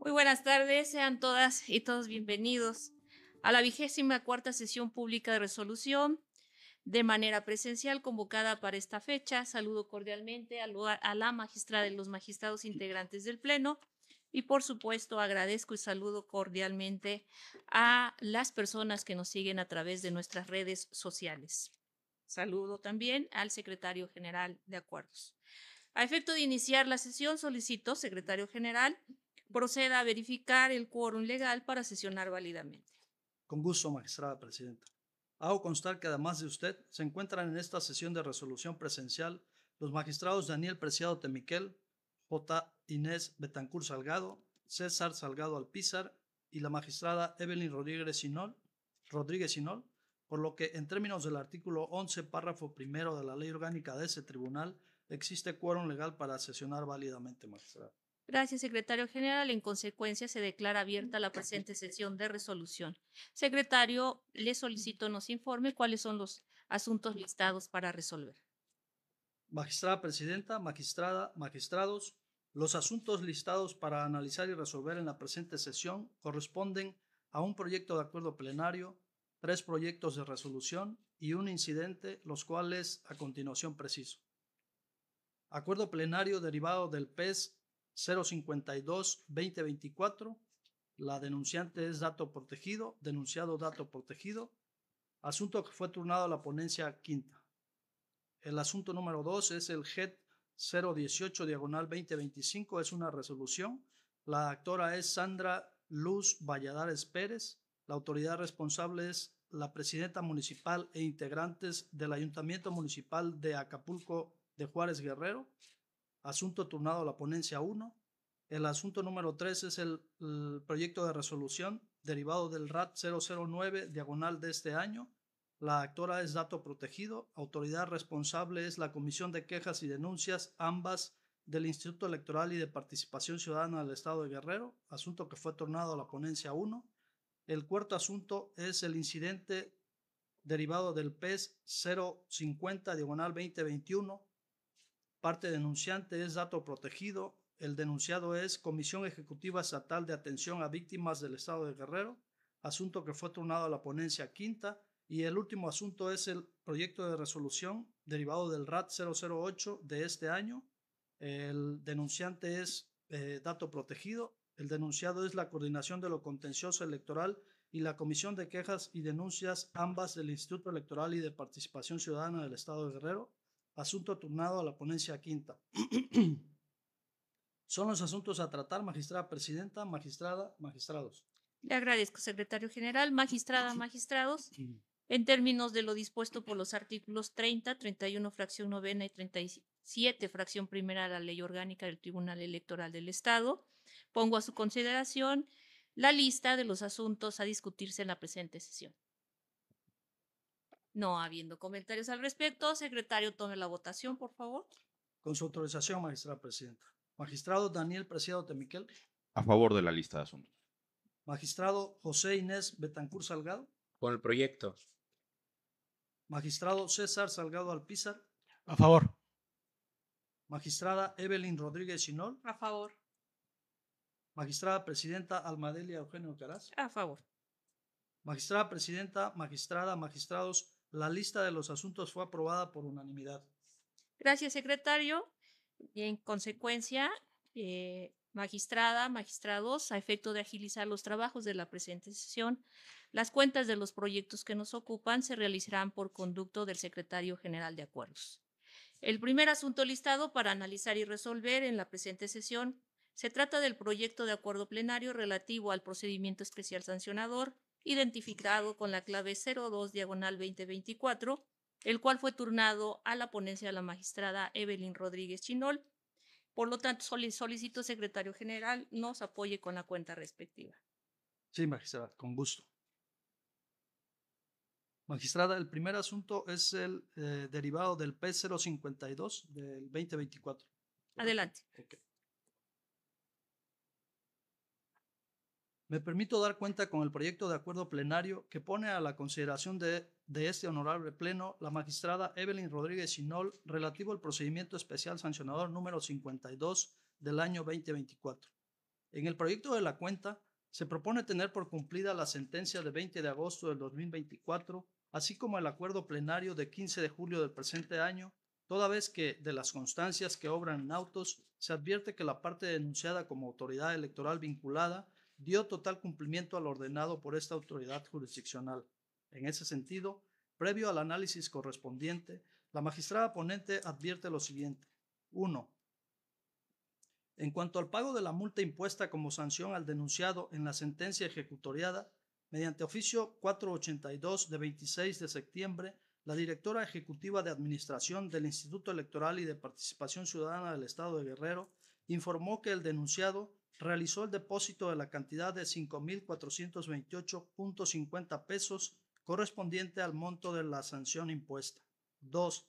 Muy buenas tardes, sean todas y todos bienvenidos a la 24ª sesión pública de resolución de manera presencial convocada para esta fecha. Saludo cordialmente a la magistrada y los magistrados integrantes del Pleno y por supuesto agradezco y saludo cordialmente a las personas que nos siguen a través de nuestras redes sociales. Saludo también al secretario general de Acuerdos. A efecto de iniciar la sesión, solicito, secretario general, proceda a verificar el quórum legal para sesionar válidamente. Con gusto, magistrada presidenta. Hago constar que además de usted, se encuentran en esta sesión de resolución presencial los magistrados Daniel Preciado Temiquel, J. Inés Betancur Salgado, César Salgado Alpizar y la magistrada Evelyn Rodríguez Sinol, por lo que en términos del artículo 11, párrafo primero de la Ley Orgánica de ese tribunal, existe quórum legal para sesionar válidamente, magistrada. Gracias, secretario general. En consecuencia, se declara abierta la presente sesión de resolución. Secretario, le solicito nos informe cuáles son los asuntos listados para resolver. Magistrada presidenta, magistrados, los asuntos listados para analizar y resolver en la presente sesión corresponden a un proyecto de acuerdo plenario, 3 proyectos de resolución y un incidente, los cuales a continuación preciso. Acuerdo plenario derivado del PES 052-2024. La denunciante es dato protegido, denunciado dato protegido. Asunto que fue turnado a la ponencia quinta. El asunto número 2 es el GET 018-2025, es una resolución. La actora es Sandra Luz Valladares Pérez. La autoridad responsable es la presidenta municipal e integrantes del Ayuntamiento Municipal de Acapulco de Juárez Guerrero. Asunto turnado a la ponencia 1. El asunto número 3 es el proyecto de resolución derivado del RAT 009 de este año. La actora es dato protegido. Autoridad responsable es la Comisión de Quejas y Denuncias, ambas del Instituto Electoral y de Participación Ciudadana del Estado de Guerrero, asunto que fue turnado a la ponencia 1. El cuarto asunto es el incidente derivado del PES 050-2021. Parte denunciante es dato protegido. El denunciado es Comisión Ejecutiva Estatal de Atención a Víctimas del Estado de Guerrero, asunto que fue turnado a la ponencia quinta. Y el último asunto es el proyecto de resolución derivado del RAT 008 de este año. El denunciante es dato protegido. El denunciado es la Coordinación de lo Contencioso Electoral y la Comisión de Quejas y Denuncias, ambas del Instituto Electoral y de Participación Ciudadana del Estado de Guerrero. Asunto turnado a la ponencia quinta. Son los asuntos a tratar, magistrada presidenta, magistrada, magistrados. Le agradezco, secretario general, magistrada, magistrados. En términos de lo dispuesto por los artículos 30, 31, fracción novena y 37, fracción primera de la Ley Orgánica del Tribunal Electoral del Estado, pongo a su consideración la lista de los asuntos a discutirse en la presente sesión. No habiendo comentarios al respecto, secretario, tome la votación, por favor. Con su autorización, magistrada presidenta. Magistrado Daniel Preciado Temiquel. A favor de la lista de asuntos. Magistrado José Inés Betancur Salgado. Con el proyecto. Magistrado César Salgado Alpizar. A favor. Magistrada Evelyn Rodríguez Sinol. A favor. Magistrada presidenta Almadelia Eugenio Caraz. A favor. Magistrada presidenta, magistrada, magistrados, la lista de los asuntos fue aprobada por unanimidad. Gracias, secretario. Y en consecuencia, magistrada, magistrados, a efecto de agilizar los trabajos de la presente sesión, las cuentas de los proyectos que nos ocupan se realizarán por conducto del secretario general de Acuerdos. El primer asunto listado para analizar y resolver en la presente sesión se trata del proyecto de acuerdo plenario relativo al procedimiento especial sancionador, identificado con la clave 02-2024, el cual fue turnado a la ponencia de la magistrada Evelyn Rodríguez Chinol. Por lo tanto, solicito, secretario general, nos apoye con la cuenta respectiva. Sí, magistrada, con gusto. Magistrada, el primer asunto es el derivado del P052 del 2024. Adelante. Okay. Me permito dar cuenta con el proyecto de acuerdo plenario que pone a la consideración de este honorable pleno la magistrada Evelyn Rodríguez Sinol relativo al procedimiento especial sancionador número 52 del año 2024. En el proyecto de la cuenta se propone tener por cumplida la sentencia de 20 de agosto del 2024, así como el acuerdo plenario de 15 de julio del presente año, toda vez que de las constancias que obran en autos se advierte que la parte denunciada como autoridad electoral vinculada dio total cumplimiento al ordenado por esta autoridad jurisdiccional. En ese sentido, previo al análisis correspondiente, la magistrada ponente advierte lo siguiente. 1. En cuanto al pago de la multa impuesta como sanción al denunciado en la sentencia ejecutoriada, mediante oficio 482 de 26 de septiembre, la directora ejecutiva de Administración del Instituto Electoral y de Participación Ciudadana del Estado de Guerrero informó que el denunciado realizó el depósito de la cantidad de 5,428.50 pesos correspondiente al monto de la sanción impuesta. 2.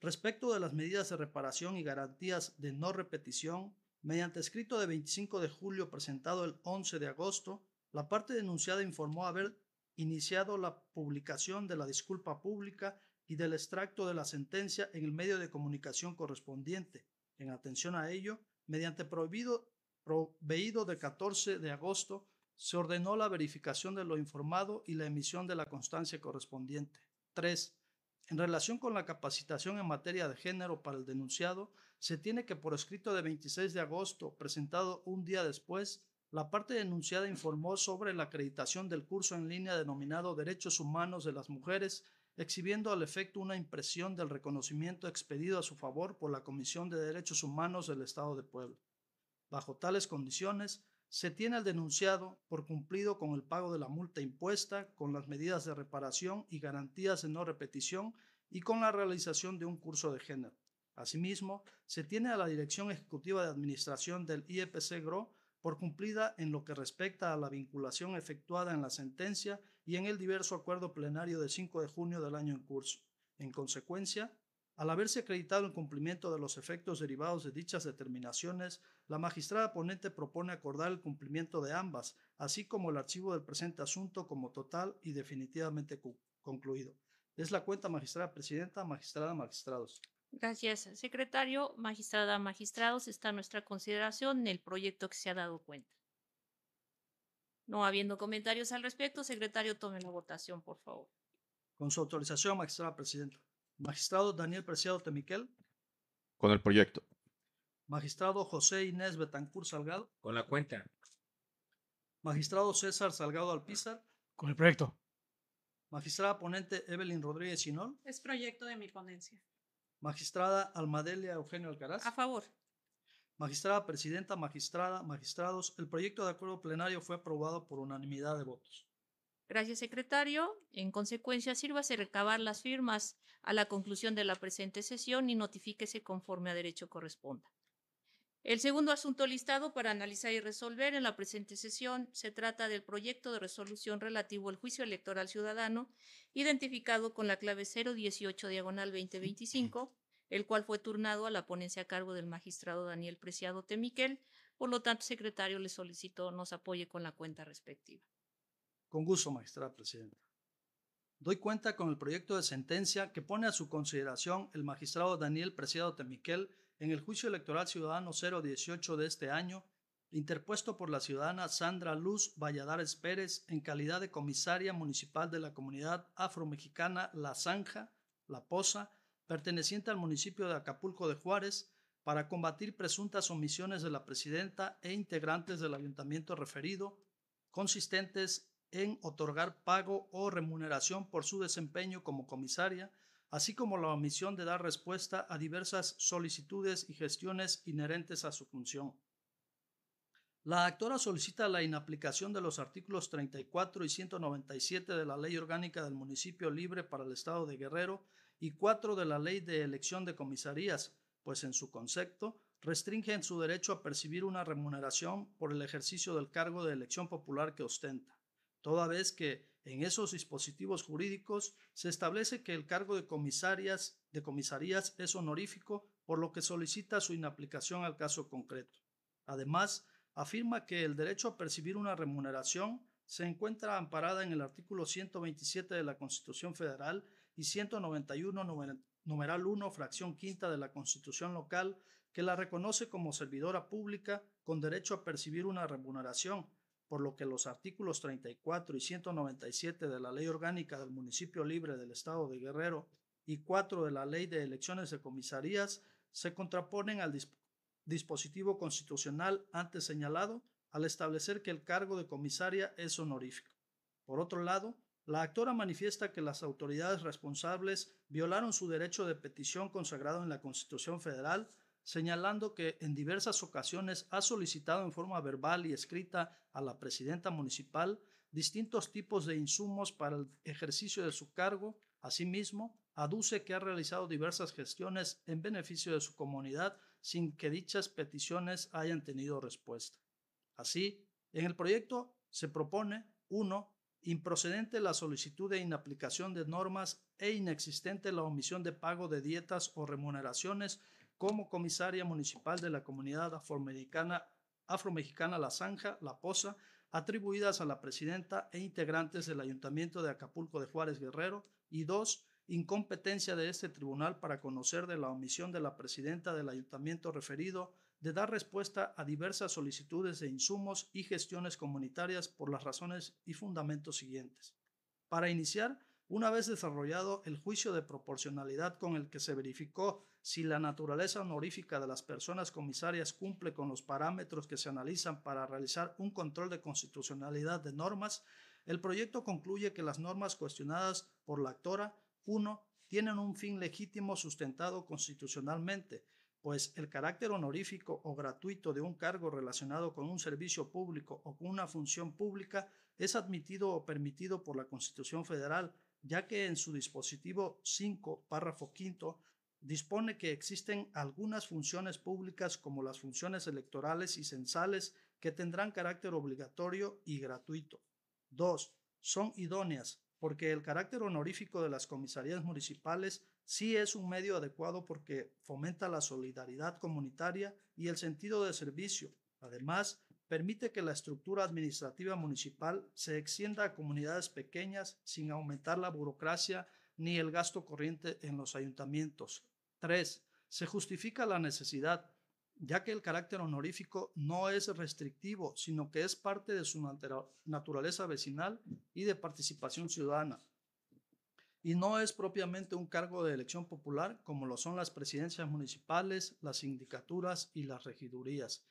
Respecto de las medidas de reparación y garantías de no repetición, mediante escrito de 25 de julio presentado el 11 de agosto, la parte denunciada informó haber iniciado la publicación de la disculpa pública y del extracto de la sentencia en el medio de comunicación correspondiente. En atención a ello, mediante proveído de 14 de agosto, se ordenó la verificación de lo informado y la emisión de la constancia correspondiente. 3. En relación con la capacitación en materia de género para el denunciado, se tiene que por escrito de 26 de agosto, presentado un día después, la parte denunciada informó sobre la acreditación del curso en línea denominado Derechos Humanos de las Mujeres, exhibiendo al efecto una impresión del reconocimiento expedido a su favor por la Comisión de Derechos Humanos del Estado de Puebla. Bajo tales condiciones, se tiene al denunciado por cumplido con el pago de la multa impuesta, con las medidas de reparación y garantías de no repetición y con la realización de un curso de género. Asimismo, se tiene a la Dirección Ejecutiva de Administración del IEPC-GRO por cumplida en lo que respecta a la vinculación efectuada en la sentencia y en el diverso acuerdo plenario de 5 de junio del año en curso. En consecuencia, al haberse acreditado el cumplimiento de los efectos derivados de dichas determinaciones, la magistrada ponente propone acordar el cumplimiento de ambas, así como el archivo del presente asunto como total y definitivamente concluido. Es la cuenta, magistrada presidenta, magistrada, magistrados. Gracias, secretario. Magistrada, magistrados, está a nuestra consideración el proyecto que se ha dado cuenta. No habiendo comentarios al respecto, secretario, tome la votación, por favor. Con su autorización, magistrada presidenta. Magistrado Daniel Preciado Temiquel. Con el proyecto. Magistrado José Inés Betancur Salgado. Con la cuenta. Magistrado César Salgado Alpizar. Con el proyecto. Magistrada ponente Evelyn Rodríguez Sinol. Es proyecto de mi ponencia. Magistrada Almadelia Eugenio Alcaraz. A favor. Magistrada presidenta, magistrada, magistrados, el proyecto de acuerdo plenario fue aprobado por unanimidad de votos. Gracias, secretario. En consecuencia, sírvase recabar las firmas a la conclusión de la presente sesión y notifíquese conforme a derecho corresponda. El segundo asunto listado para analizar y resolver en la presente sesión se trata del proyecto de resolución relativo al juicio electoral ciudadano, identificado con la clave 018/2025, el cual fue turnado a la ponencia a cargo del magistrado Daniel Preciado Temiquel. Por lo tanto, secretario, le solicito nos apoye con la cuenta respectiva. Con gusto, magistrada presidenta. Doy cuenta con el proyecto de sentencia que pone a su consideración el magistrado Daniel Preciado Temiquel en el juicio electoral ciudadano 018 de este año, interpuesto por la ciudadana Sandra Luz Valladares Pérez en calidad de comisaria municipal de la comunidad afromexicana La Zanja, La Poza, perteneciente al municipio de Acapulco de Juárez, para combatir presuntas omisiones de la presidenta e integrantes del ayuntamiento referido, consistentes en otorgar pago o remuneración por su desempeño como comisaria, así como la omisión de dar respuesta a diversas solicitudes y gestiones inherentes a su función. La actora solicita la inaplicación de los artículos 34 y 197 de la Ley Orgánica del Municipio Libre para el Estado de Guerrero y 4 de la Ley de Elección de Comisarías, pues en su concepto restringen su derecho a percibir una remuneración por el ejercicio del cargo de elección popular que ostenta, toda vez que en esos dispositivos jurídicos se establece que el cargo de comisarías es honorífico, por lo que solicita su inaplicación al caso concreto. Además, afirma que el derecho a percibir una remuneración se encuentra amparada en el artículo 127 de la Constitución Federal y 191, numeral 1, fracción quinta de la Constitución local, que la reconoce como servidora pública con derecho a percibir una remuneración, por lo que los artículos 34 y 197 de la Ley Orgánica del Municipio Libre del Estado de Guerrero y 4 de la Ley de Elecciones de Comisarías se contraponen al dispositivo constitucional antes señalado al establecer que el cargo de comisaria es honorífico. Por otro lado, la actora manifiesta que las autoridades responsables violaron su derecho de petición consagrado en la Constitución Federal, señalando que en diversas ocasiones ha solicitado en forma verbal y escrita a la presidenta municipal distintos tipos de insumos para el ejercicio de su cargo. Asimismo, aduce que ha realizado diversas gestiones en beneficio de su comunidad sin que dichas peticiones hayan tenido respuesta. Así, en el proyecto se propone 1. Improcedente la solicitud de inaplicación de normas e inexistente la omisión de pago de dietas o remuneraciones como comisaria municipal de la comunidad afromexicana La Zanja, La Poza, atribuidas a la presidenta e integrantes del Ayuntamiento de Acapulco de Juárez Guerrero. Y 2. Incompetencia de este tribunal para conocer de la omisión de la presidenta del ayuntamiento referido de dar respuesta a diversas solicitudes de insumos y gestiones comunitarias por las razones y fundamentos siguientes. Para iniciar, una vez desarrollado el juicio de proporcionalidad con el que se verificó si la naturaleza honorífica de las personas comisarias cumple con los parámetros que se analizan para realizar un control de constitucionalidad de normas, el proyecto concluye que las normas cuestionadas por la actora 1. Tienen un fin legítimo sustentado constitucionalmente, pues el carácter honorífico o gratuito de un cargo relacionado con un servicio público o con una función pública es admitido o permitido por la Constitución Federal, ya que en su dispositivo 5, párrafo 5, dispone que existen algunas funciones públicas como las funciones electorales y censales que tendrán carácter obligatorio y gratuito. 2. Son idóneas, porque el carácter honorífico de las comisarías municipales sí es un medio adecuado porque fomenta la solidaridad comunitaria y el sentido de servicio. Además, permite que la estructura administrativa municipal se extienda a comunidades pequeñas sin aumentar la burocracia ni el gasto corriente en los ayuntamientos. 3. Se justifica la necesidad, ya que el carácter honorífico no es restrictivo, sino que es parte de su naturaleza vecinal y de participación ciudadana, y no es propiamente un cargo de elección popular como lo son las presidencias municipales, las sindicaturas y las regidurías.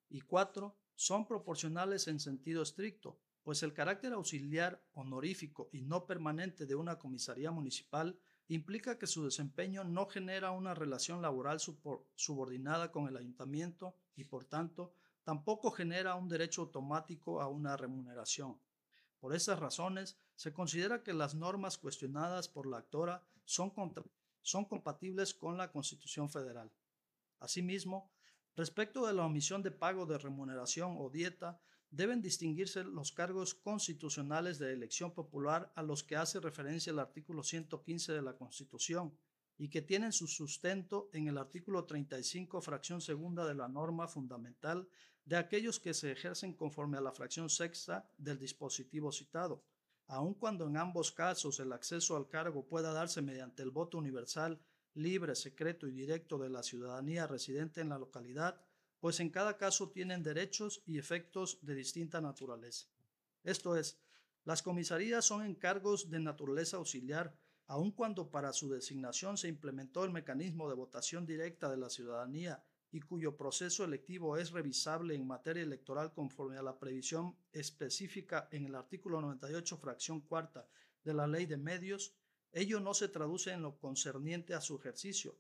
Y 4. Son proporcionales en sentido estricto, pues el carácter auxiliar, honorífico y no permanente de una comisaría municipal implica que su desempeño no genera una relación laboral subordinada con el ayuntamiento y, por tanto, tampoco genera un derecho automático a una remuneración. Por esas razones, se considera que las normas cuestionadas por la actora son compatibles con la Constitución Federal. Asimismo, respecto de la omisión de pago de remuneración o dieta, deben distinguirse los cargos constitucionales de elección popular a los que hace referencia el artículo 115 de la Constitución y que tienen su sustento en el artículo 35, fracción segunda de la norma fundamental, de aquellos que se ejercen conforme a la fracción sexta del dispositivo citado, aun cuando en ambos casos el acceso al cargo pueda darse mediante el voto universal, libre, secreto y directo de la ciudadanía residente en la localidad, pues en cada caso tienen derechos y efectos de distinta naturaleza. Esto es, las comisarías son encargos de naturaleza auxiliar, aun cuando para su designación se implementó el mecanismo de votación directa de la ciudadanía y cuyo proceso electivo es revisable en materia electoral conforme a la previsión específica en el artículo 98, fracción cuarta de la Ley de Medios, ello no se traduce en lo concerniente a su ejercicio,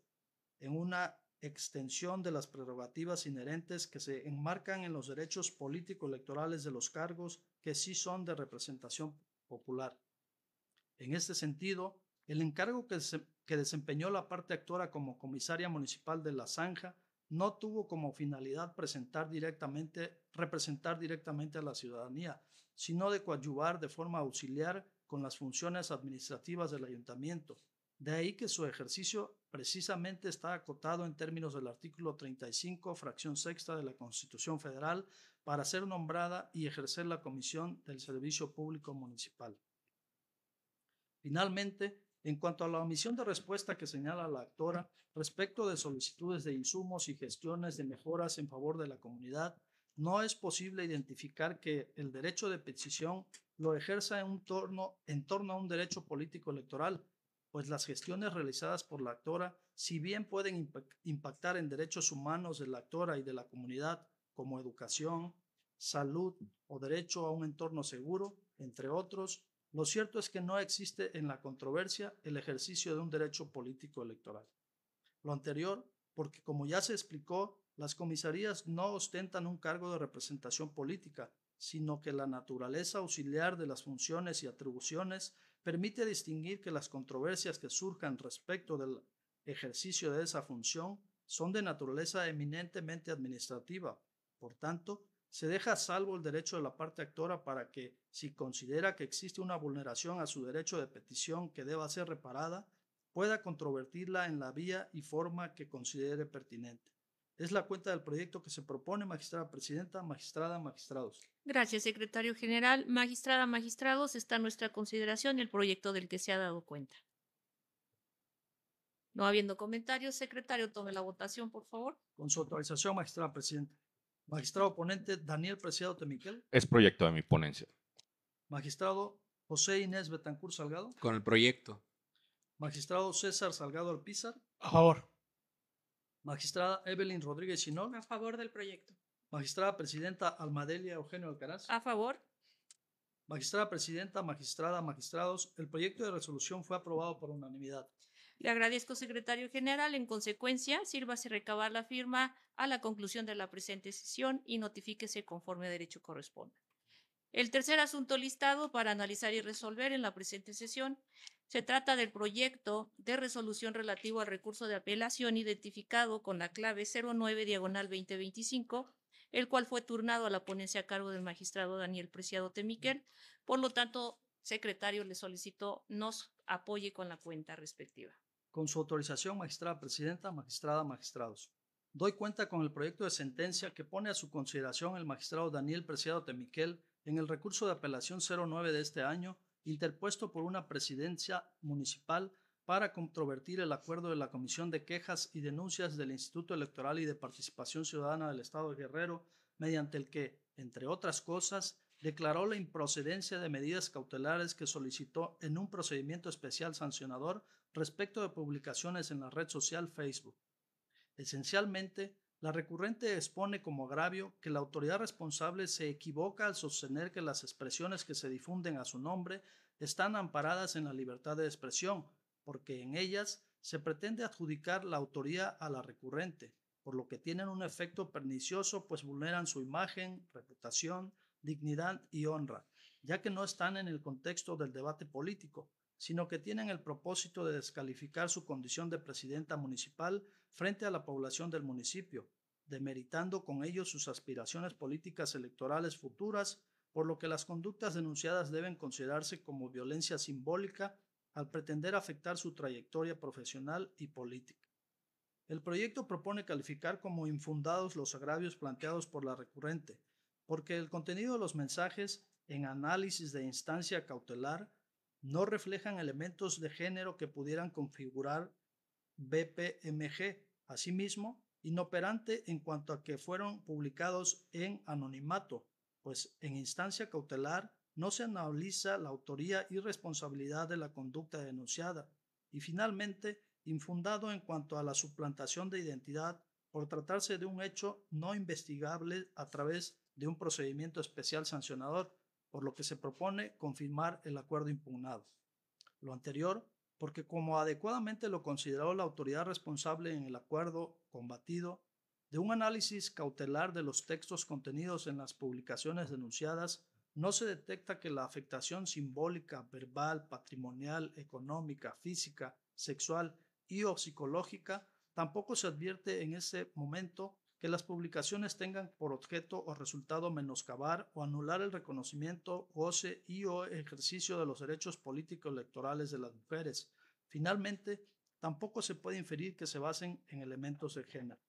en una extensión de las prerrogativas inherentes que se enmarcan en los derechos político-electorales de los cargos que sí son de representación popular. En este sentido, el encargo que desempeñó la parte actora como comisaria municipal de La Zanja no tuvo como finalidad representar directamente a la ciudadanía, sino de coadyuvar de forma auxiliar con las funciones administrativas del ayuntamiento. De ahí que su ejercicio precisamente está acotado en términos del artículo 35, fracción sexta de la Constitución Federal, para ser nombrada y ejercer la Comisión del Servicio Público Municipal. Finalmente, En cuanto a la omisión de respuesta que señala la actora respecto de solicitudes de insumos y gestiones de mejoras en favor de la comunidad, no es posible identificar que el derecho de petición lo ejerza en torno a un derecho político electoral, pues las gestiones realizadas por la actora, si bien pueden impactar en derechos humanos de la actora y de la comunidad, como educación, salud o derecho a un entorno seguro, entre otros, lo cierto es que no existe en la controversia el ejercicio de un derecho político electoral. Lo anterior, porque como ya se explicó, las comisarías no ostentan un cargo de representación política, sino que la naturaleza auxiliar de las funciones y atribuciones permite distinguir que las controversias que surjan respecto del ejercicio de esa función son de naturaleza eminentemente administrativa. Por tanto, se deja a salvo el derecho de la parte actora para que, si considera que existe una vulneración a su derecho de petición que deba ser reparada, pueda controvertirla en la vía y forma que considere pertinente. Es la cuenta del proyecto que se propone, magistrada presidenta, magistrada, magistrados. Gracias, secretario general. Magistrada, magistrados, está a nuestra consideración el proyecto del que se ha dado cuenta. No habiendo comentarios, secretario, tome la votación, por favor. Con su autorización, magistrada presidenta. Magistrado ponente Daniel Preciado Temiquel. Es proyecto de mi ponencia. Magistrado José Inés Betancur Salgado. Con el proyecto. Magistrado César Salgado Alpizar. A favor. Magistrada Evelyn Rodríguez Chinol. A favor del proyecto. Magistrada presidenta Almadelia Eugenio Alcaraz. A favor. Magistrada presidenta, magistrada, magistrados, el proyecto de resolución fue aprobado por unanimidad. Le agradezco, secretario general. En consecuencia, sírvase recabar la firma a la conclusión de la presente sesión y notifíquese conforme a derecho corresponda. El tercer asunto listado para analizar y resolver en la presente sesión se trata del proyecto de resolución relativo al recurso de apelación identificado con la clave 09/2025, el cual fue turnado a la ponencia a cargo del magistrado Daniel Preciado Temiquel. Por lo tanto, secretario, le solicito nos apoye con la cuenta respectiva. Con su autorización, magistrada presidenta, magistrada, magistrados. Doy cuenta con el proyecto de sentencia que pone a su consideración el magistrado Daniel Preciado Temiquel en el recurso de apelación 09 de este año, interpuesto por una presidencia municipal para controvertir el acuerdo de la Comisión de Quejas y Denuncias del Instituto Electoral y de Participación Ciudadana del Estado de Guerrero, mediante el que, entre otras cosas, declaró la improcedencia de medidas cautelares que solicitó en un procedimiento especial sancionador respecto de publicaciones en la red social Facebook. Esencialmente, la recurrente expone como agravio que la autoridad responsable se equivoca al sostener que las expresiones que se difunden a su nombre están amparadas en la libertad de expresión, porque en ellas se pretende adjudicar la autoría a la recurrente, por lo que tienen un efecto pernicioso, pues vulneran su imagen, reputación, dignidad y honra, ya que no están en el contexto del debate político, sino que tienen el propósito de descalificar su condición de presidenta municipal frente a la población del municipio, demeritando con ello sus aspiraciones políticas electorales futuras, por lo que las conductas denunciadas deben considerarse como violencia simbólica al pretender afectar su trayectoria profesional y política. El proyecto propone calificar como infundados los agravios planteados por la recurrente, porque el contenido de los mensajes en análisis de instancia cautelar no reflejan elementos de género que pudieran configurar BPMG. Asimismo, inoperante en cuanto a que fueron publicados en anonimato, pues en instancia cautelar no se analiza la autoría y responsabilidad de la conducta denunciada. Y finalmente, infundado en cuanto a la suplantación de identidad por tratarse de un hecho no investigable a través de un procedimiento especial sancionador, por lo que se propone confirmar el acuerdo impugnado. Lo anterior, porque como adecuadamente lo consideró la autoridad responsable en el acuerdo combatido, de un análisis cautelar de los textos contenidos en las publicaciones denunciadas, no se detecta que la afectación simbólica, verbal, patrimonial, económica, física, sexual y o psicológica, tampoco se advierte en ese momento que las publicaciones tengan por objeto o resultado menoscabar o anular el reconocimiento, goce y o ejercicio de los derechos políticos electorales de las mujeres. Finalmente, tampoco se puede inferir que se basen en elementos de género.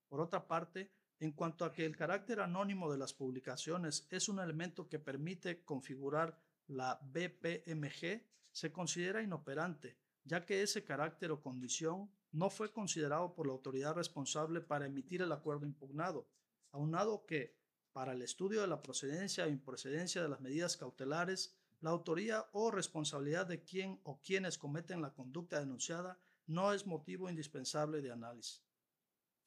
Por otra parte, en cuanto a que el carácter anónimo de las publicaciones es un elemento que permite configurar la BPMG, se considera inoperante, ya que ese carácter o condición no fue considerado por la autoridad responsable para emitir el acuerdo impugnado, aunado que, para el estudio de la procedencia o improcedencia de las medidas cautelares, la autoría o responsabilidad de quien o quienes cometen la conducta denunciada no es motivo indispensable de análisis.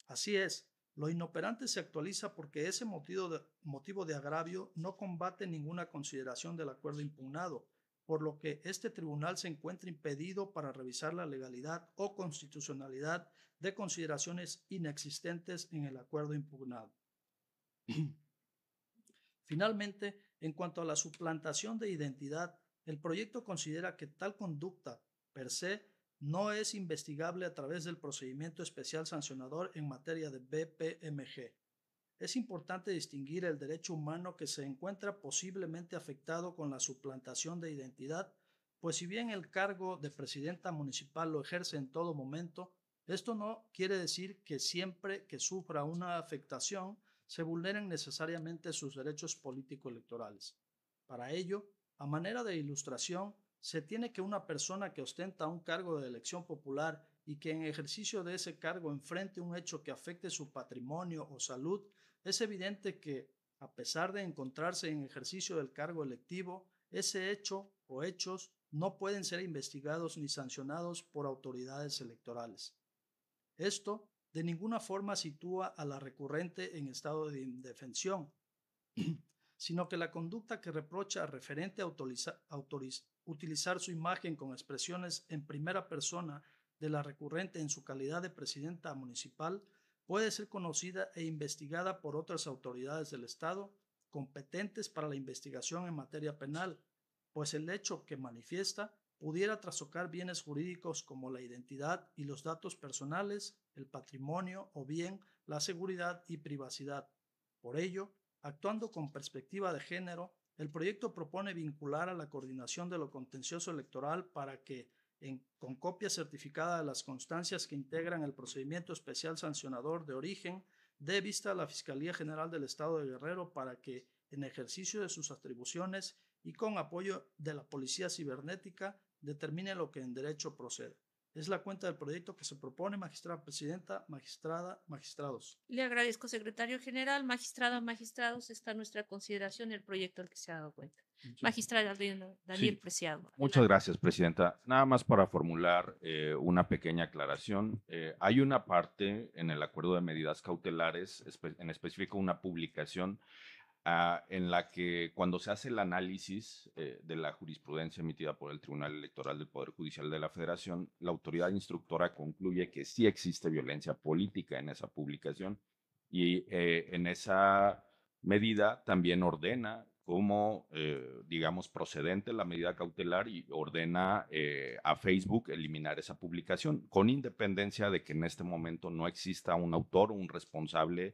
Así es, lo inoperante se actualiza porque ese motivo de agravio no combate ninguna consideración del acuerdo impugnado, por lo que este tribunal se encuentra impedido para revisar la legalidad o constitucionalidad de consideraciones inexistentes en el acuerdo impugnado. Finalmente, en cuanto a la suplantación de identidad, el proyecto considera que tal conducta per se no es investigable a través del procedimiento especial sancionador en materia de BPMG. Es importante distinguir el derecho humano que se encuentra posiblemente afectado con la suplantación de identidad, pues si bien el cargo de presidenta municipal lo ejerce en todo momento, esto no quiere decir que siempre que sufra una afectación se vulneren necesariamente sus derechos político-electorales. Para ello, a manera de ilustración, se tiene que una persona que ostenta un cargo de elección popular y que en ejercicio de ese cargo enfrente un hecho que afecte su patrimonio o salud, es evidente que, a pesar de encontrarse en ejercicio del cargo electivo, ese hecho o hechos no pueden ser investigados ni sancionados por autoridades electorales. Esto de ninguna forma sitúa a la recurrente en estado de indefensión, sino que la conducta que reprocha referente a utilizar su imagen con expresiones en primera persona de la recurrente en su calidad de presidenta municipal puede ser conocida e investigada por otras autoridades del Estado competentes para la investigación en materia penal, pues el hecho que manifiesta pudiera trastocar bienes jurídicos como la identidad y los datos personales, el patrimonio o bien la seguridad y privacidad. Por ello, actuando con perspectiva de género, el proyecto propone vincular a la coordinación de lo contencioso electoral para que, con copia certificada de las constancias que integran el procedimiento especial sancionador de origen, dé vista a la Fiscalía General del Estado de Guerrero para que, en ejercicio de sus atribuciones y con apoyo de la Policía Cibernética, determine lo que en derecho procede. Es la cuenta del proyecto que se propone, magistrada presidenta, magistrada, magistrados. Le agradezco, secretario general. Magistrada, magistrados, está a nuestra consideración el proyecto al que se ha dado cuenta. Magistrada Daniel Preciado. Muchas gracias, presidenta. Nada más para formular una pequeña aclaración. Hay una parte en el acuerdo de medidas cautelares, en específico una publicación en la que cuando se hace el análisis de la jurisprudencia emitida por el Tribunal Electoral del Poder Judicial de la Federación, la autoridad instructora concluye que sí existe violencia política en esa publicación y en esa medida también ordena como, digamos, procedente la medida cautelar y ordena a Facebook eliminar esa publicación, con independencia de que en este momento no exista un autor o un responsable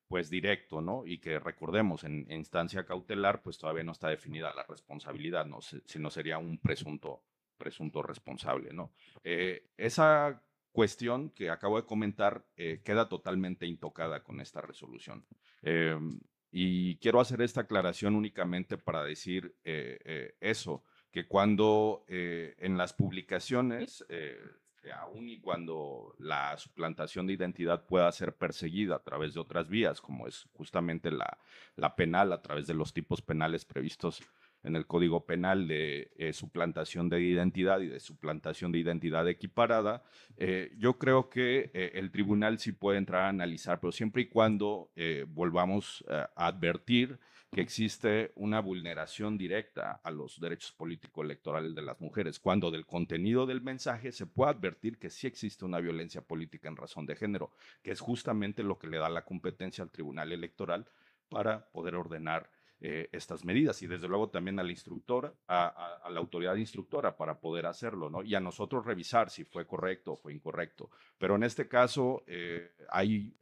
pues directo, ¿no? Y que recordemos, en instancia cautelar, pues todavía no está definida la responsabilidad, ¿no? Sino sería un presunto responsable, ¿no? Esa cuestión que acabo de comentar queda totalmente intocada con esta resolución. Y quiero hacer esta aclaración únicamente para decir eso, que cuando en las publicaciones aun y cuando la suplantación de identidad pueda ser perseguida a través de otras vías, como es justamente la penal, a través de los tipos penales previstos en el Código Penal de suplantación de identidad y de suplantación de identidad equiparada, yo creo que el tribunal sí puede entrar a analizar, pero siempre y cuando volvamos a advertir que existe una vulneración directa a los derechos político-electorales de las mujeres, cuando del contenido del mensaje se puede advertir que sí existe una violencia política en razón de género, que es justamente lo que le da la competencia al Tribunal Electoral para poder ordenar estas medidas y desde luego también a la instructora, a la autoridad instructora para poder hacerlo, ¿no? Y a nosotros revisar si fue correcto o fue incorrecto. Pero en este caso hay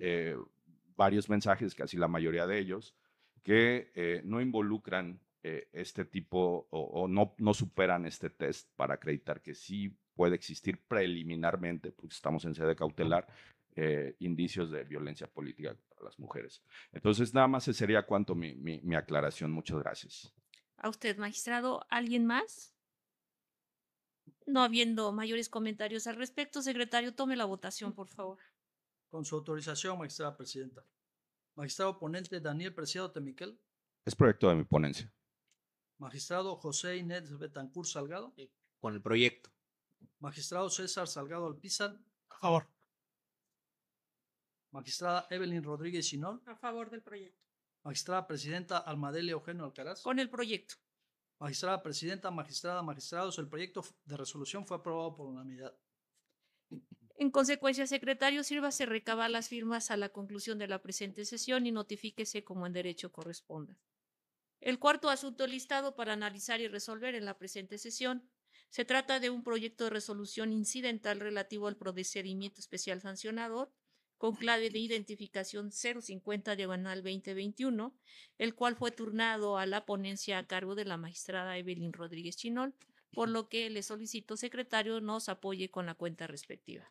varios mensajes, casi la mayoría de ellos, que no involucran este tipo o no superan este test para acreditar que sí puede existir preliminarmente, porque estamos en sede cautelar, indicios de violencia política contra las mujeres. Entonces, nada más ese sería cuanto mi aclaración. Muchas gracias. A usted, magistrado. ¿Alguien más? No habiendo mayores comentarios al respecto, secretario, tome la votación, por favor. Con su autorización, magistrada presidenta. Magistrado ponente Daniel Preciado Temiquel. Es proyecto de mi ponencia. Magistrado José Inés Betancur Salgado. Con el proyecto. Magistrado César Salgado Alpizar. A favor. Magistrada Evelyn Rodríguez Chinol. A favor del proyecto. Magistrada presidenta Almadelia Eugenio Alcaraz. Con el proyecto. Magistrada presidenta, magistrados, el proyecto de resolución fue aprobado por unanimidad. En consecuencia, secretario, sírvase recabar las firmas a la conclusión de la presente sesión y notifíquese como en derecho corresponda. El cuarto asunto listado para analizar y resolver en la presente sesión se trata de un proyecto de resolución incidental relativo al procedimiento especial sancionador con clave de identificación 050/2021, el cual fue turnado a la ponencia a cargo de la magistrada Evelyn Rodríguez Chinol, por lo que le solicito, secretario, nos apoye con la cuenta respectiva.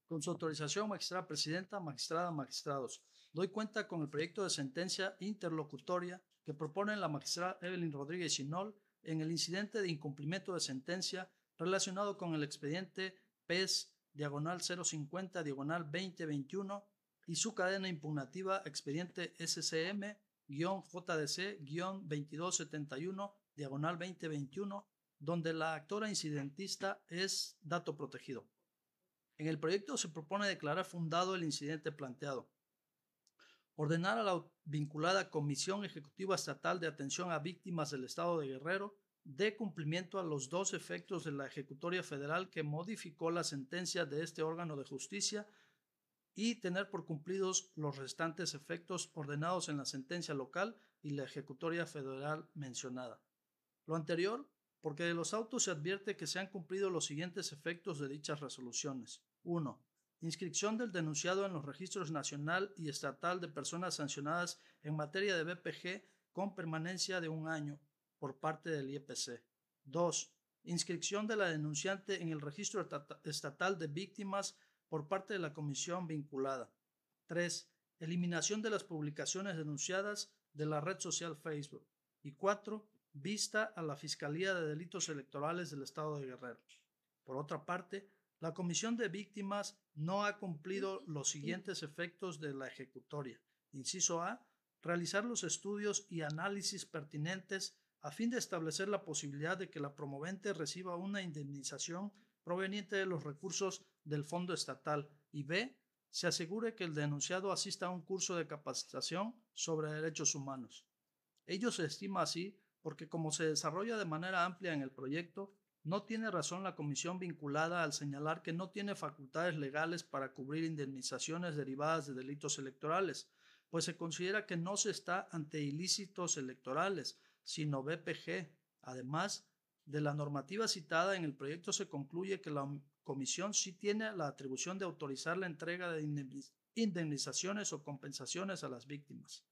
Con su autorización, magistrada presidenta, magistrados, doy cuenta con el proyecto de sentencia interlocutoria que propone la magistrada Evelyn Rodríguez Chinol en el incidente de incumplimiento de sentencia relacionado con el expediente PES/050/2021 y su cadena impugnativa expediente SCM-JDC-2271/2021, donde la actora incidentista es dato protegido. En el proyecto se propone declarar fundado el incidente planteado, ordenar a la vinculada Comisión Ejecutiva Estatal de Atención a Víctimas del Estado de Guerrero dé cumplimiento a los dos efectos de la ejecutoria federal que modificó la sentencia de este órgano de justicia y tener por cumplidos los restantes efectos ordenados en la sentencia local y la ejecutoria federal mencionada. Lo anterior, porque de los autos se advierte que se han cumplido los siguientes efectos de dichas resoluciones. 1. Inscripción del denunciado en los registros nacional y estatal de personas sancionadas en materia de BPG con permanencia de 1 año por parte del IEPC. 2. Inscripción de la denunciante en el registro estatal de víctimas por parte de la comisión vinculada. 3. Eliminación de las publicaciones denunciadas de la red social Facebook. Y 4. Vista a la Fiscalía de Delitos Electorales del Estado de Guerrero. Por otra parte, la Comisión de Víctimas no ha cumplido los siguientes efectos de la ejecutoria. Inciso A. Realizar los estudios y análisis pertinentes a fin de establecer la posibilidad de que la promovente reciba una indemnización proveniente de los recursos del Fondo Estatal. Y B. Se asegure que el denunciado asista a un curso de capacitación sobre derechos humanos. Ello se estima así porque, como se desarrolla de manera amplia en el proyecto, no tiene razón la comisión vinculada al señalar que no tiene facultades legales para cubrir indemnizaciones derivadas de delitos electorales, pues se considera que no se está ante ilícitos electorales, sino BPG. Además de la normativa citada en el proyecto, se concluye que la comisión sí tiene la atribución de autorizar la entrega de indemnizaciones o compensaciones a las víctimas,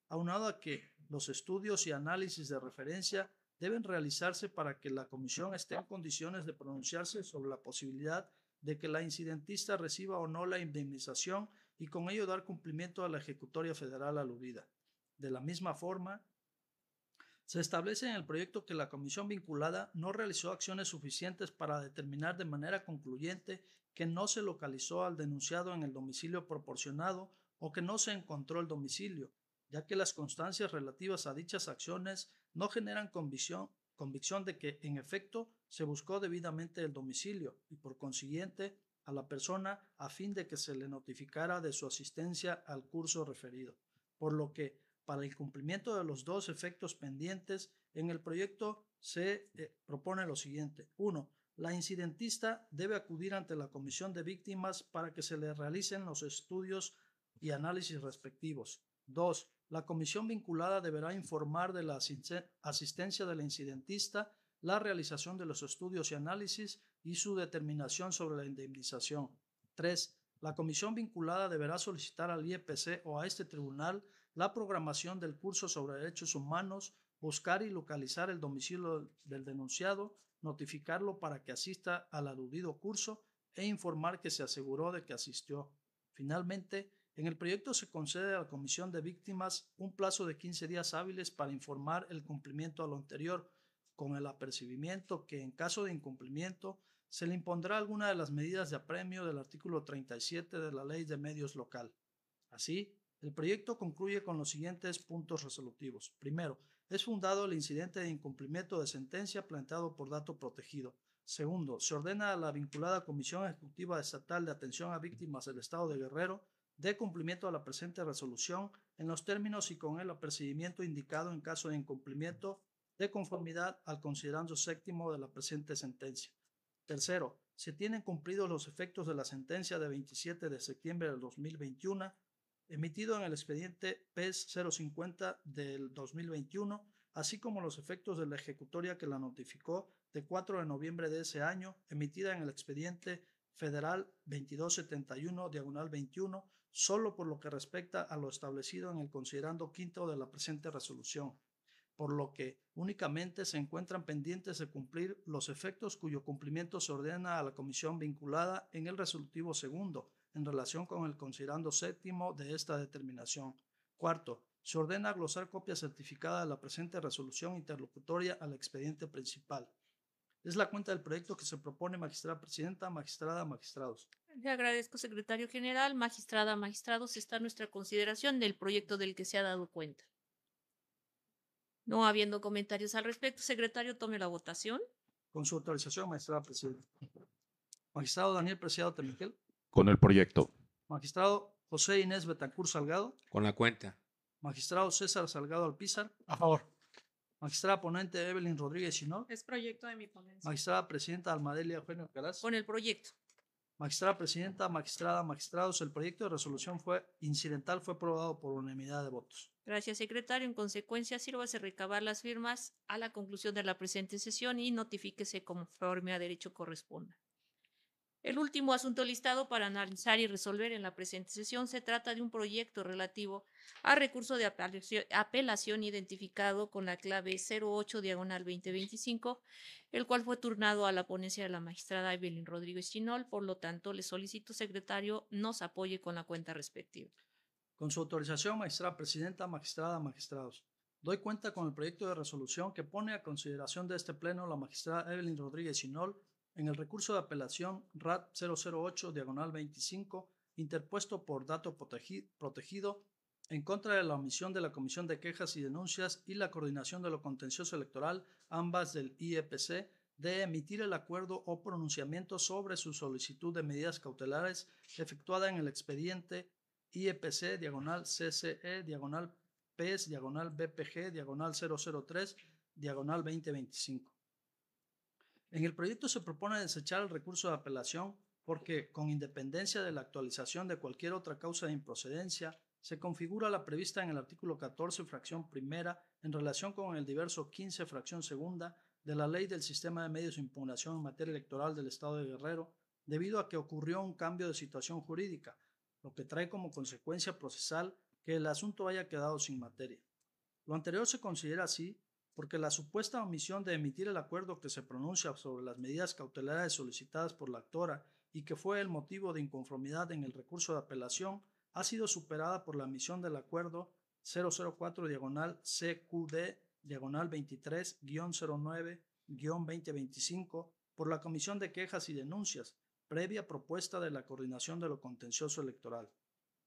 aunado a que los estudios y análisis de referencia deben realizarse para que la comisión esté en condiciones de pronunciarse sobre la posibilidad de que la incidentista reciba o no la indemnización y con ello dar cumplimiento a la ejecutoria federal aludida. De la misma forma, se establece en el proyecto que la comisión vinculada no realizó acciones suficientes para determinar de manera concluyente que no se localizó al denunciado en el domicilio proporcionado o que no se encontró el domicilio, ya que las constancias relativas a dichas acciones no generan convicción de que, en efecto, se buscó debidamente el domicilio y, por consiguiente, a la persona a fin de que se le notificara de su asistencia al curso referido. Por lo que, para el cumplimiento de los dos efectos pendientes, en el proyecto se propone lo siguiente. 1. La incidentista debe acudir ante la Comisión de Víctimas para que se le realicen los estudios y análisis respectivos. 2. La comisión vinculada deberá informar de la asistencia de la incidentista, la realización de los estudios y análisis y su determinación sobre la indemnización. 3. La comisión vinculada deberá solicitar al IEPC o a este tribunal la programación del curso sobre derechos humanos, buscar y localizar el domicilio del denunciado, notificarlo para que asista al aludido curso e informar que se aseguró de que asistió. Finalmente, en el proyecto se concede a la Comisión de Víctimas un plazo de 15 días hábiles para informar el cumplimiento a lo anterior, con el apercibimiento que, en caso de incumplimiento, se le impondrá alguna de las medidas de apremio del artículo 37 de la Ley de Medios Local. Así, el proyecto concluye con los siguientes puntos resolutivos. Primero, es fundado el incidente de incumplimiento de sentencia planteado por dato protegido. Segundo, se ordena a la vinculada Comisión Ejecutiva Estatal de Atención a Víctimas del Estado de Guerrero de cumplimiento a la presente resolución en los términos y con el apercibimiento indicado en caso de incumplimiento de conformidad al considerando séptimo de la presente sentencia. Tercero, se tienen cumplidos los efectos de la sentencia de 27 de septiembre del 2021 emitido en el expediente PES 050 del 2021, así como los efectos de la ejecutoria que la notificó de 4 de noviembre de ese año, emitida en el expediente federal 2271/21, solo por lo que respecta a lo establecido en el considerando quinto de la presente resolución, por lo que únicamente se encuentran pendientes de cumplir los efectos cuyo cumplimiento se ordena a la comisión vinculada en el resolutivo segundo, en relación con el considerando séptimo de esta determinación. Cuarto, se ordena glosar copia certificada de la presente resolución interlocutoria al expediente principal. Es la cuenta del proyecto que se propone, magistrada presidenta, magistrada, magistrados. Le agradezco, secretario general. Magistrada, magistrados, está a nuestra consideración del proyecto del que se ha dado cuenta. No habiendo comentarios al respecto, secretario, tome la votación. Con su autorización, magistrada presidenta. Magistrado Daniel Preciado Temiquel. Con el proyecto. Magistrado José Inés Betancur Salgado. Con la cuenta. Magistrado César Salgado Alpizar. A favor. Magistrada ponente Evelyn Rodríguez Chinol. Es proyecto de mi ponencia. Magistrada presidenta Almadelia Eugenio Alcaraz. Con el proyecto. Magistrada presidenta, magistrada, magistrados, el proyecto de resolución incidental fue aprobado por unanimidad de votos. Gracias, secretario. En consecuencia, sírvase recabar las firmas a la conclusión de la presente sesión y notifíquese conforme a derecho corresponda. El último asunto listado para analizar y resolver en la presente sesión se trata de un proyecto relativo a recurso de apelación identificado con la clave 08/2025, el cual fue turnado a la ponencia de la magistrada Evelyn Rodríguez Chinol. Por lo tanto, le solicito, secretario, nos apoye con la cuenta respectiva. Con su autorización, magistrada presidenta, magistrada, magistrados. Doy cuenta con el proyecto de resolución que pone a consideración de este pleno la magistrada Evelyn Rodríguez Chinol en el recurso de apelación RAT 008/25, interpuesto por dato protegido en contra de la omisión de la Comisión de Quejas y Denuncias y la Coordinación de lo Contencioso Electoral, ambas del IEPC, de emitir el acuerdo o pronunciamiento sobre su solicitud de medidas cautelares efectuada en el expediente IEPC/CCE/BPG/003/2025. En el proyecto se propone desechar el recurso de apelación porque, con independencia de la actualización de cualquier otra causa de improcedencia, se configura la prevista en el artículo 14, fracción primera, en relación con el diverso 15, fracción segunda, de la Ley del Sistema de Medios de Impugnación en materia electoral del Estado de Guerrero, debido a que ocurrió un cambio de situación jurídica, lo que trae como consecuencia procesal que el asunto haya quedado sin materia. Lo anterior se considera así porque la supuesta omisión de emitir el acuerdo que se pronuncia sobre las medidas cautelares solicitadas por la actora y que fue el motivo de inconformidad en el recurso de apelación ha sido superada por la emisión del acuerdo 004/CQD/23-09-2025 por la Comisión de Quejas y Denuncias, previa propuesta de la Coordinación de lo Contencioso Electoral.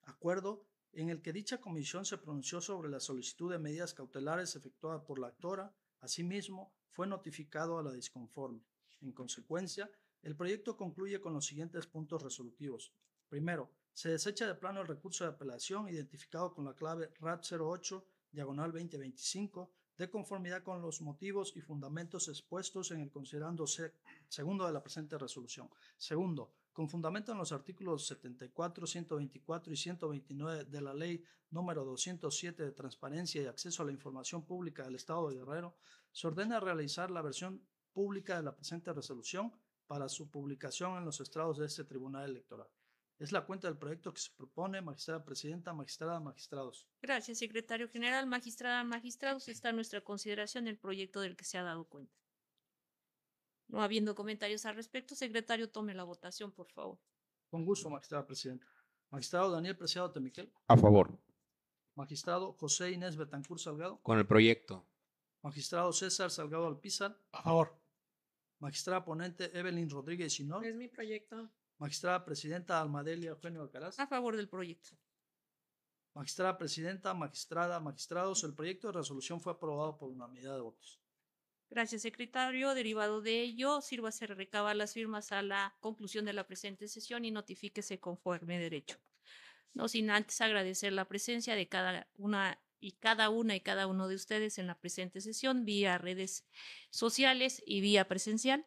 Acuerdo en el que dicha comisión se pronunció sobre la solicitud de medidas cautelares efectuada por la actora. Asimismo, fue notificado a la disconforme. En consecuencia, el proyecto concluye con los siguientes puntos resolutivos. Primero, se desecha de plano el recurso de apelación identificado con la clave RAT 08/2025 de conformidad con los motivos y fundamentos expuestos en el considerando segundo de la presente resolución. Segundo, con fundamento en los artículos 74, 124 y 129 de la Ley número 207 de Transparencia y Acceso a la Información Pública del Estado de Guerrero, se ordena realizar la versión pública de la presente resolución para su publicación en los estrados de este Tribunal Electoral. Es la cuenta del proyecto que se propone, magistrada presidenta, magistrada, magistrados. Gracias, secretario general. Magistrada, magistrados, está a nuestra consideración el proyecto del que se ha dado cuenta. No habiendo comentarios al respecto, secretario, tome la votación, por favor. Con gusto, magistrada presidenta. Magistrado Daniel Preciado Temiquel. A favor. Magistrado José Inés Betancur Salgado. Con el proyecto. Magistrado César Salgado Alpizar. A favor. Magistrada ponente Evelyn Rodríguez Sinol. Es mi proyecto. Magistrada presidenta Almadelia Eugenio Alcaraz. A favor del proyecto. Magistrada presidenta, magistrados, el proyecto de resolución fue aprobado por unanimidad de votos. Gracias, secretario. Derivado de ello, sírvase recabar las firmas a la conclusión de la presente sesión y notifíquese conforme derecho. No sin antes agradecer la presencia de cada una y cada uno de ustedes en la presente sesión, vía redes sociales y vía presencial.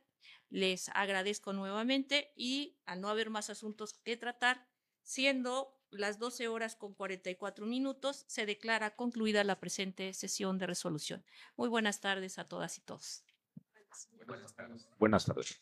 Les agradezco nuevamente y al no haber más asuntos que tratar, siendo las 12:44, se declara concluida la presente sesión de resolución. Muy buenas tardes a todas y todos. Buenas tardes.